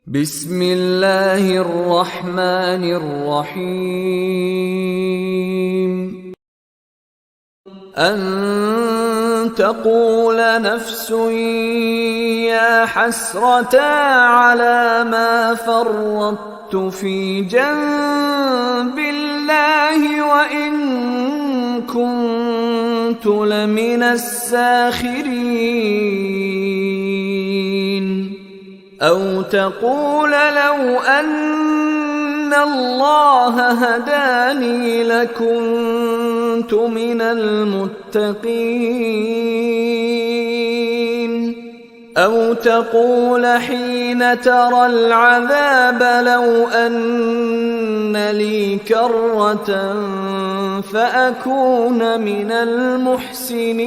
بسم الله الرحمن الرحيم. أن تقول نفس يا حسرة على ما فرطت في جنب الله وإن كنت لمن الساخرين. أو تقول لو أن الله هداني لكنت من المتقين. أو تقول حين ترى العذاب لو أن لي كرة فأكون من المحسنين.